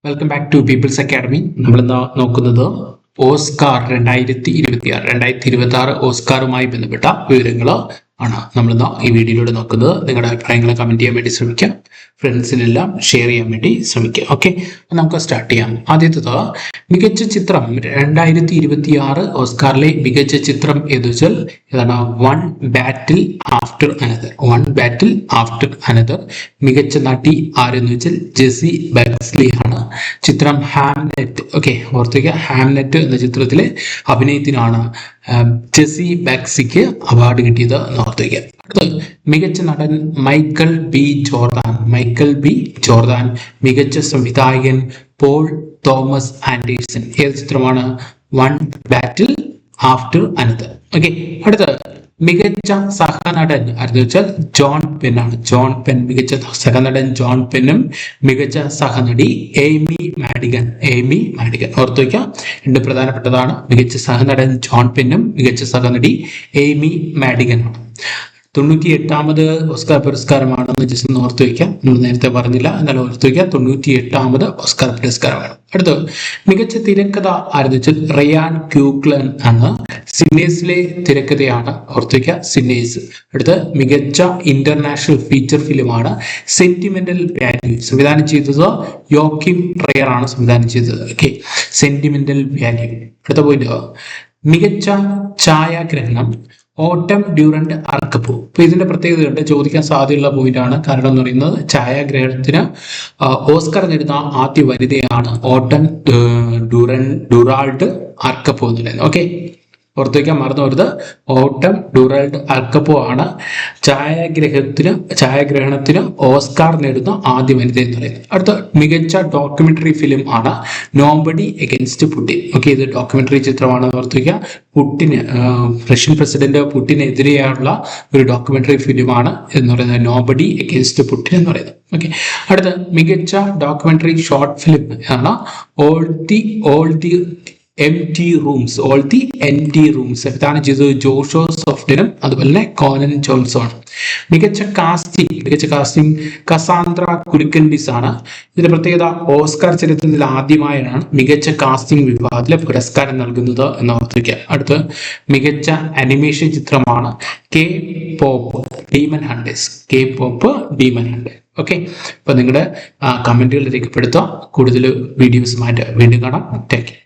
Welcome back to people's academy. നമ്മളിന്ന് നോക്കുന്നത് Oscar 2026 ഓസ്കാറുമായി ബന്ധപ്പെട്ട വിവരങ്ങൾ ആണ് നമ്മളിന്ന് ഈ വീഡിയോയിലൂടെ നോക്കുന്നത്. നിങ്ങളുടെ അഭിപ്രായങ്ങൾ കമന്റ് ചെയ്യാൻ വേണ്ടി ശ്രമിക്കാം, ഫ്രണ്ട്സിനെല്ലാം ഷെയർ ചെയ്യാൻ വേണ്ടി ശ്രമിക്കുക. ഓക്കെ, നമുക്ക് സ്റ്റാർട്ട് ചെയ്യാം. ആദ്യത്തേത് മികച്ച ചിത്രം 2026 ഓസ്കാറിലെ മികച്ച ചിത്രം എന്ന് വെച്ചാൽ ഏതാണ്? One battle after another. മികച്ച നടി ആരെന്ന് വെച്ചാൽ ജെസി ബെക്സ്ലി ആണ്. ചിത്രം ഹാംലെറ്റ്. ഓക്കെ, ഓർത്തുക, ഹാംലെറ്റ് എന്ന ചിത്രത്തിലെ അഭിനയത്തിനാണ് ജെസി ബെക്സിക്ക് അവാർഡ് കിട്ടിയത് എന്ന് ഓർത്തുക. അടുത്തത് മികച്ച നടൻ മൈക്കൽ ബി ജോർദാൻ. മികച്ച സംവിധായകൻ പോൾ തോമസ് ആൻഡേഴ്സൺ. ഏത് ചിത്രമാണ്? One battle after another. Okay, അടുത്തത് മികച്ച സഹനടൻ ആരെന്ന് വെച്ചാൽ ജോൺ പെൻ ആണ്. മികച്ച സഹനടൻ ജോൺ പെന്നും മികച്ച സഹനടി എയ്മി മാഡിഗൻ. ഓർത്തു വയ്ക്കുക, രണ്ട് പ്രധാനപ്പെട്ടതാണ്. മികച്ച സഹനടൻ ജോൺ പെന്നും മികച്ച സഹനടി എയ്മി മാഡിഗനാണ്. 98ാമത് ഓസ്കാർ പുരസ്കാരമാണെന്ന് ജസ്റ്റ് ഒന്ന് ഓർത്തു വയ്ക്കാം. നമ്മൾ നേരത്തെ പറഞ്ഞില്ല, എന്നാലും ഓർത്തു വയ്ക്കാം. 98ാമത് ഓസ്കാർ പുരസ്കാരമാണ്. അടുത്തത് മികച്ച തിരക്കഥ ആരെന്ന് വെച്ചാൽ റയാൻ ക്യൂഗ്ലൻ ആണ്. സിന്നേഴ്സിലെ തിരക്കഥയാണ്. ഓർത്തു വയ്ക്കുക, സിന്നേഴ്സ്. അടുത്ത് മികച്ച ഇന്റർനാഷണൽ ഫീച്ചർ ഫിലിമാണ് സെന്റിമെന്റൽ വാല്യൂ. സംവിധാനം ചെയ്തത് യോക്കിം ട്രയർ ആണ് സംവിധാനം ചെയ്തത്. Okay, sentimental value. അടുത്ത പോയിന്റ് മികച്ച ഛായാഗ്രഹണം ഓട്ടം ഡ്യൂറന്റ് അർക്കപ്പു. അപ്പൊ ഇതിന്റെ പ്രത്യേകത ഉണ്ട്, ചോദിക്കാൻ സാധ്യതയുള്ള പോയിന്റ് ആണ്. കാരണം എന്ന് പറയുന്നത് ഛായാഗ്രഹണത്തിന് ഓസ്കർ നേടുന്ന ആദ്യ വനിതയാണ് ഓട്ടം ഡ്യൂറാൾഡ് അർക്കപ്പു എന്ന് പറയുന്നത്. ഓക്കെ, ഓർത്തു വയ്ക്കാൻ മറന്നു വരുത്. ഓട്ടം ഡ്യൂറാൾഡ് അർക്കപ്പു ആണ് ഛായാഗ്രഹണത്തിന് ഓസ്കാർ നേടുന്ന ആദ്യ വനിത എന്ന് പറയുന്നത്. അടുത്ത മികച്ച ഡോക്യുമെന്ററി ഫിലിം ആണ് നോബഡി എഗൻസ്റ്റ് പുടിൻ. ഓക്കെ, ഇത് ഡോക്യുമെന്ററി ചിത്രമാണെന്ന് ഓർത്തു വയ്ക്കുക. റഷ്യൻ പ്രസിഡന്റ് പുടിനെതിരെയുള്ള ഒരു ഡോക്യുമെന്ററി ഫിലിമാണ് എന്ന് പറയുന്നത് നോബഡി എഗൻസ്റ്റ് പുടിൻ എന്ന് പറയുന്നത്. ഓക്കെ, അടുത്ത മികച്ച ഡോക്യുമെന്ററി ഷോർട്ട് ഫിലിം ആണ് ഓൾ ദി എംറ്റി റൂംസ്. സംവിധാനം ചെയ്തത് ജോഷോ സോഫ്റ്റനും അതുപോലെ കോനൻ ജോൺസൺ. മികച്ച കാസ്റ്റിംഗ് കസാൻഡ്ര കുലുക്കൻഡിസ് ആണ്. ഇതിന്റെ പ്രത്യേകത ഓസ്കാർ ചരിത്രത്തിൽ ആദ്യമായാണ് മികച്ച കാസ്റ്റിംഗ് വിഭാഗത്തിലെ പുരസ്കാരം നൽകുന്നത് എന്ന് ഓർത്തിരിക്കുക. അടുത്ത് മികച്ച അനിമേഷൻ ചിത്രമാണ് K pop demon hunters. Okay, അപ്പൊ നിങ്ങളുടെ കമന്റുകൾ രേഖപ്പെടുത്തുക. കൂടുതൽ വീഡിയോസുമായിട്ട് വീണ്ടും കാണാം. Take care.